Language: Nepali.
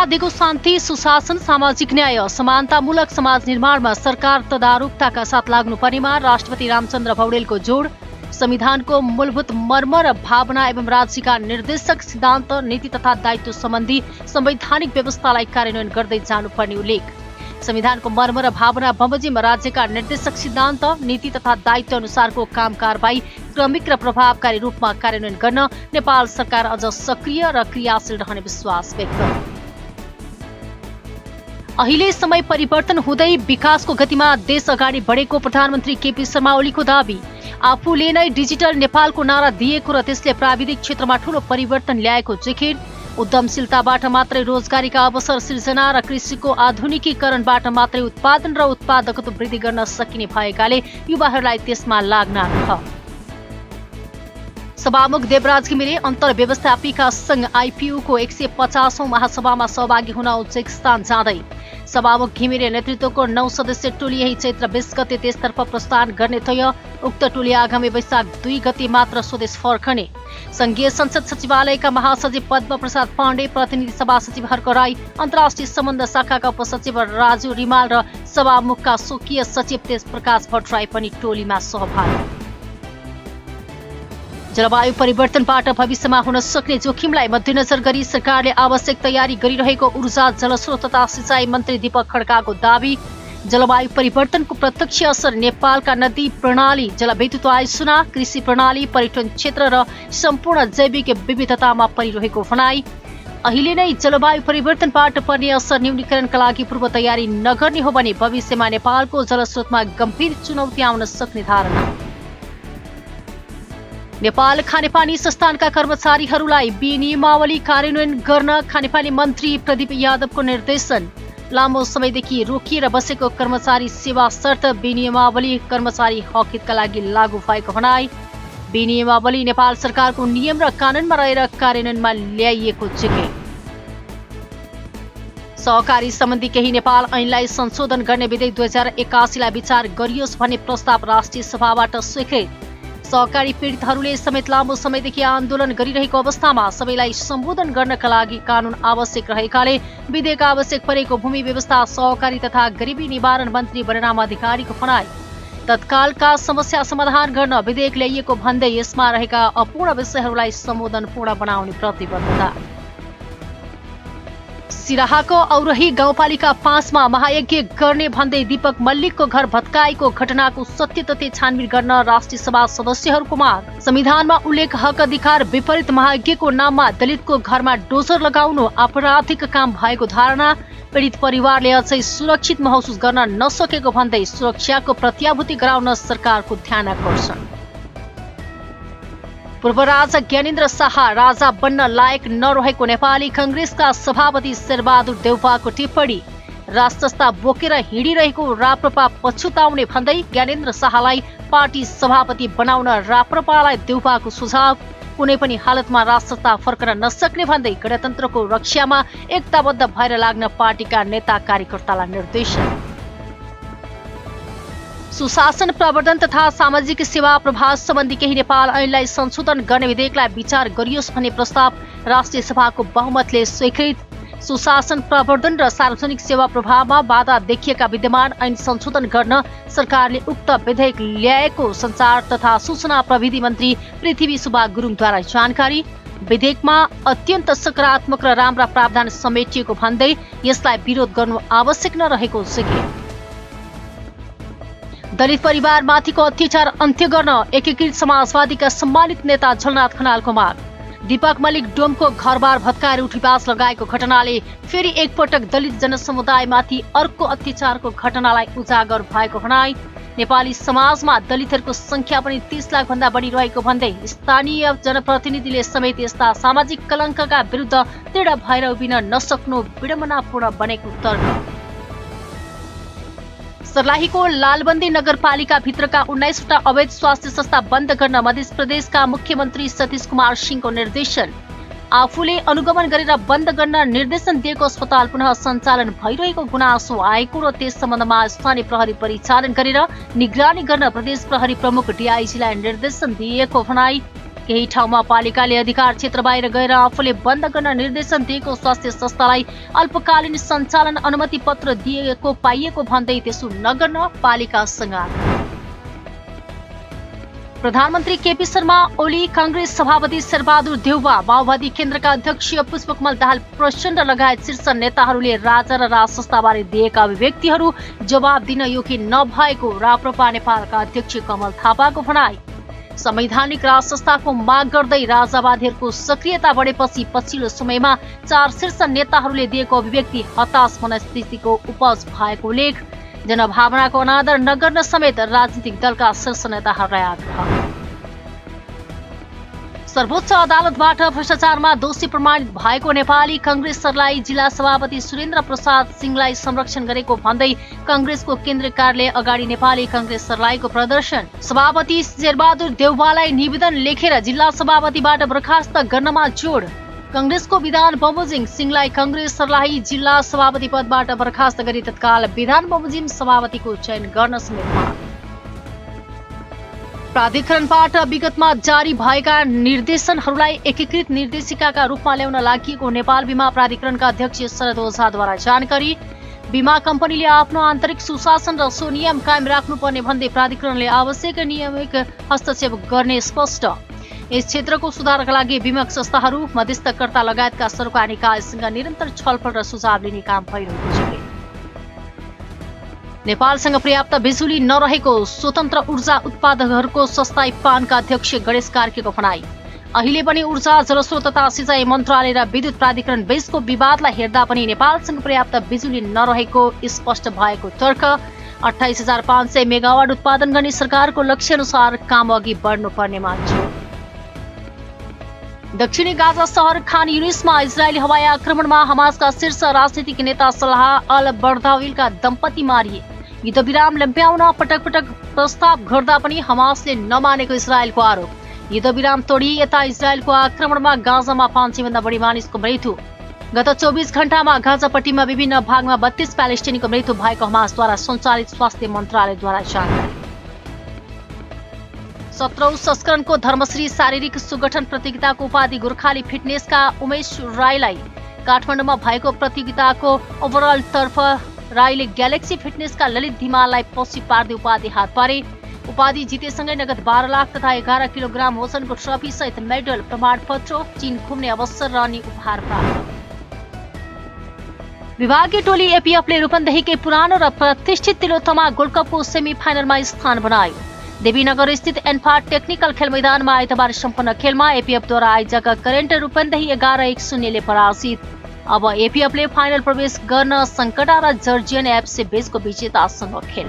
दिगो शान्ति, सुशासन, सामाजिक न्याय, समानतामूलक समाज निर्माणमा सरकार तदारुकताका साथ लाग्नुपर्नेमा राष्ट्रपति रामचन्द्र पौडेलको जोड। संविधानको मूलभूत मर्म र भावना एवं राज्यका निर्देशक सिद्धान्त, नीति तथा दायित्व सम्बन्धी संवैधानिक व्यवस्थालाई कार्यान्वयन गर्दै जानुपर्ने उल्लेख। संविधानको मर्म र भावना बमोजिम राज्यका निर्देशक सिद्धान्त, नीति तथा दायित्व अनुसारको काम कारबाही क्रमिक र प्रभावकारी रूपमा कार्यान्वयन गर्न नेपाल सरकार अझ सक्रिय र क्रियाशील रहने विश्वास व्यक्त। अहिले समय परिवर्तन हुँदै विकासको गतिमा देश अगाडि बढेको प्रधानमन्त्री केपी शर्मा ओलीको दाबी। आफूले नै डिजिटल नेपालको नारा दिएको र त्यसले प्राविधिक क्षेत्रमा ठूलो परिवर्तन ल्याएको जिकिर। उद्यमशीलताबाट मात्रै रोजगारीका अवसर सृजना र कृषिको आधुनिकीकरणबाट मात्रै उत्पादन र उत्पादकत्व वृद्धि गर्न सकिने भएकाले युवाहरूलाई त्यसमा लाग्न आग्रह। सभामुख देवराज घिमिरे अन्तर्व्यवस्थापिका संघ आइपियूको 150औं महासभामा सहभागी हुन उज्बेकिस्तान जाँदै। सभामुख घिमिरे नेतृत्वको 9 सदस्यीय टोली यही चैत्र 20 गते त्यसतर्फ प्रस्थान गर्ने तय। उक्त टोली आगामी वैशाख 2 गते मात्र स्वदेश फर्कने। संघीय संसद सचिवालयका महासचिव पद्म प्रसाद पाण्डे, प्रतिनिधि सभा सचिव हर्क राई, अन्तर्राष्ट्रिय सम्बन्ध शाखाका उपसचिव राजु रिमाल र सभामुखका स्वकीय सचिव तेज प्रकाश भट्टराई पनि टोलीमा सहभागी। जलवायु परिवर्तनबाट भविष्यमा हुन सक्ने जोखिमलाई मध्यनजर गरी सरकारले आवश्यक तयारी गरिरहेको ऊर्जा, जलस्रोत तथा सिँचाइ मन्त्री दीपक खड्काको दाबी। जलवायु परिवर्तनको प्रत्यक्ष असर नेपालका नदी प्रणाली, जलविद्युत आयोजना, कृषि प्रणाली, पर्यटन क्षेत्र र सम्पूर्ण जैविक विविधतामा परिरहेको भनाई। अहिले नै जलवायु परिवर्तनबाट पर्ने असर न्यूनीकरणका लागि पूर्व तयारी नगर्ने हो भने भविष्यमा नेपालको जलस्रोतमा गम्भीर चुनौती आउन सक्ने धारणा। नेपाल खानेपानी संस्थानका कर्मचारीहरूलाई विनियमावली कार्यान्वयन गर्न खानेपानी मन्त्री प्रदीप यादवको निर्देशन। लामो समयदेखि रोकिएर बसेको कर्मचारी सेवा शर्त विनियमावली कर्मचारी हक हितका लागि लागू भएको भनाई। विनियमावली नेपाल सरकारको नियम र कानूनमा रहेर कार्यान्वयनमा ल्याइएको जिकिर। सहकारी सम्बन्धी केही नेपाल ऐनलाई संशोधन गर्ने विधेयक 2081 लाई विचार गरियोस् भन्ने प्रस्ताव राष्ट्रिय सभाबाट स्वीकृत। सहकारी पीडितहरूले समेत लामो समयदेखि आन्दोलन गरिरहेको अवस्थामा सबैलाई सम्बोधन गर्नका लागि कानून आवश्यक रहेकाले विधेयक आवश्यक परेको भूमि व्यवस्था, सहकारी तथा गरिबी निवारण मन्त्री बलराम अधिकारीको भनाई। तत्कालका समस्या समाधान गर्न विधेयक ल्याइएको भन्दै यसमा रहेका अपूर्ण विषयहरूलाई सम्बोधनपूर्ण बनाउने प्रतिबद्धता। सिराहाको औरही गाउँपालिका 5 मा महायज्ञ गर्ने भन्दै दीपक मल्लिकको घर भत्काएको घटनाको सत्य तथ्य छानबिन गर्न राष्ट्रिय सभा सदस्यहरूको माग। संविधानमा उल्लेख हक अधिकार विपरीत महायज्ञको नाममा दलितको घरमा डोजर लगाउनु आपराधिक काम भएको धारणा। पीडित परिवारले अझै सुरक्षित महसुस गर्न नसकेको भन्दै सुरक्षाको प्रत्याभूति गराउन सरकारको ध्यान आकर्षण। पूर्व राजा ज्ञानेन्द्र शाह राजा बन्न लायक नरहेको नेपाली कांग्रेसका सभापति शेरबहादुर देउवाको टिप्पणी। राजसत्ता बोकेर हिँडिरहेको राप्रपा पछुताउने भन्दै ज्ञानेन्द्र शाहलाई पार्टी सभापति बनाउन राप्रपालाई देउवाको सुझाव। कुनै पनि हालतमा राजसत्ता फर्कन नसक्ने भन्दै गणतन्त्रको रक्षामा एकताबद्ध भएर लाग्न पार्टीका नेता कार्यकर्तालाई निर्देशन। सुशासन, प्रवर्धन तथा सामाजिक सेवा प्रभाव सम्बन्धी केही नेपाल ऐनलाई संशोधन गर्ने विधेयकलाई विचार गरियोस् भन्ने प्रस्ताव राष्ट्रिय सभाको बहुमतले स्वीकृत। सुशासन, प्रवर्धन र सार्वजनिक सेवा प्रभावमा बाधा देखिएका विद्यमान ऐन संशोधन गर्न सरकारले उक्त विधेयक ल्याएको सञ्चार तथा सूचना प्रविधि मन्त्री पृथ्वी सुब्बा गुरुङद्वारा जानकारी। विधेयकमा अत्यन्त सकारात्मक र राम्रा प्रावधान समेटिएको भन्दै यसलाई विरोध गर्नु आवश्यक नरहेको जिकिर। दलित परिवारमाथिको अत्याचार अन्त्य गर्न एकीकृत समाजवादीका सम्मानित नेता झलनाथ खनालको माग। दीपक मल्लिक डोमको घरबार भत्काएर उठीवास लगाएको घटनाले फेरि एकपटक दलित जनसमुदायमाथि अर्को अत्याचारको घटनालाई उजागर भएको भनाई। नेपाली समाजमा दलितहरूको संख्या पनि 30 लाख भन्दा बढी रहेको भन्दै स्थानीय जनप्रतिनिधिले समेत यस्ता सामाजिक कलङ्कका विरुद्ध दृढ भएर उभिन नसक्नु विडम्बनापूर्ण बनेको तर्क। सर्लाहीको लालबन्दी नगरपालिका भित्रका 19 वटा अवैध स्वास्थ्य संस्था बन्द गर्न मध्य प्रदेशका मुख्यमन्त्री सतीश कुमार सिंहको निर्देशन। आफूले अनुगमन गरेर बन्द गर्न निर्देशन दिएको अस्पताल पुनः सञ्चालन भइरहेको गुनासो आएको र त्यस सम्बन्धमा स्थानीय प्रहरी परिचालन गरेर निगरानी गर्न प्रदेश प्रहरी प्रमुख डीआईजीलाई निर्देशन दिएको भनाई। केही ठाउँमा पालिकाले अधिकार क्षेत्र बाहिर गएर आफूले बन्द गर्न निर्देशन दिएको स्वास्थ्य संस्थालाई अल्पकालीन सञ्चालन अनुमति पत्र दिएको पाइएको भन्दै त्यसो नगर्न पालिकासँग आग्रह। प्रधानमन्त्री केपी शर्मा ओली, कांग्रेस सभापति शेरबहादुर देउवा, माओवादी केन्द्रका अध्यक्ष पुष्पकमल दाहाल प्रचण्ड लगायत शीर्ष नेताहरूले राजा र राज संस्थाबारे दिएका अभिव्यक्तिहरू जवाब दिन योग्य नभएको राप्रपा नेपालका अध्यक्ष कमल थापाको भनाई। संवैधानिक राज संस्थाको माग गर्दै राजावादीहरूको सक्रियता बढेपछि पछिल्लो समयमा 4 शीर्ष नेताहरूले दिएको अभिव्यक्ति हताश मनस्थितिको उपज भएको उल्लेख। जनभावनाको अनादर नगर्न समेत राजनीतिक दलका शीर्ष नेताहरूलाई आग्रह। सर्वोच्च अदालतबाट भ्रष्टाचारमा दोषी प्रमाणित भएको नेपाली कांग्रेसलाई जिल्ला सभापति सुरेन्द्र प्रसाद सिंहलाई संरक्षण गरेको भन्दै कांग्रेसको केन्द्रीय कार्यालय अगाडि नेपाली कांग्रेस सर्लाहीको प्रदर्शन। सभापति शेरबहादुर देउवालाई निवेदन लेखेर जिल्ला सभापतिबाट बर्खास्त गर्नमा जोड। कांग्रेसको विधान बमोजिम सिंहलाई कांग्रेस सर्लाही जिल्ला सभापति पदबाट बर्खास्त गरी तत्काल विधान बमोजिम सभापतिको चयन गर्न समेत माग। प्राधिकरणबाट विगतमा जारी भएका निर्देशनहरूलाई एकीकृत निर्देशिकाका रूपमा ल्याउन लागि नेपाल बीमा प्राधिकरणका अध्यक्ष शरद ओझाद्वारा जानकारी। बीमा कम्पनीले आफ्नो आन्तरिक सुशासन र सुनियम कायम राख्नुपर्ने भन्दै प्राधिकरणले आवश्यक नियमित हस्तक्षेप गर्ने स्पष्ट। यस क्षेत्रको सुधारका लागि बीमा संस्थाहरू, मध्यस्थकर्ता लगायतका सरकारी निकायसँग निरन्तर छलफल र सुझाव लिने काम भइरहेको छ। नेपालसँग पर्याप्त बिजुली नरहेको स्वतन्त्र ऊर्जा उत्पादकहरूको सस्ताई पानका अध्यक्ष गणेश कार्कीको भनाई। अहिले पनि ऊर्जा, जलस्रोत तथा सिँचाइ मन्त्रालय र विद्युत प्राधिकरण बीचको विवादलाई हेर्दा पनि नेपालसँग पर्याप्त बिजुली नरहेको स्पष्ट भएको तर्क। 28,500 मेगावाट उत्पादन गर्ने सरकारको लक्ष्य अनुसार काम अघि बढ्नुपर्नेमा जोड। दक्षिणी गाजा शहर खान युनिसमा इजरायली हवाई आक्रमणमा हमासका शीर्ष राजनीतिक नेता सलाह अल बर्दाविलका दम्पति मारिए। युद्धविराम लम्ब्याउन पटक पटक प्रस्ताव गर्दा पनि हमासले नमानेको इजरायलको आरोप। युद्धविराम तोडिए यता इजरायलको आक्रमणमा गाजामा 500 भन्दा बढी मानिसको मृत्यु। गत 24 घण्टामा गाजापट्टीमा विभिन्न भागमा 32 प्यालेस्टिनीको मृत्यु भएको हमासद्वारा सञ्चालित स्वास्थ्य मन्त्रालयद्वारा जानकारी। 17औं संस्करणको धर्मश्री शारीरिक सुगठन प्रतियोगिताको उपाधि गोर्खाली फिटनेसका उमेश राईलाई। काठमाडौँमा भएको प्रतियोगिताको ओभरअल तर्फ राईले ग्यालेक्सी फिटनेसका ललित धिमाललाई पछि पार्दै उपाधि हात पारे। उपाधि जितेसँगै नगद 12 लाख तथा 11 किलोग्राम वजनको ट्रफी सहित मेडल, प्रमाणपत्र, चीन घुम्ने अवसर र अन्य उपहार प्राप्त। विभागीय टोली एपीएफले रूपन्देहीकै पुरानो र प्रतिष्ठित तिलोत्तमा गोल्ड कपको सेमी फाइनलमा स्थान बनायो। देवीनगर स्थित एन्फा टेक्निकल खेल मैदानमा आइतबार सम्पन्न खेलमा एपीएफद्वारा आयोजक करेन्ट रूपन्देही 11-1-0 ले पराजित। अब एपीएफले फाइनल प्रवेश गर्न संकटा र जर्जियन एफसी बीचको विजेतासँग खेल।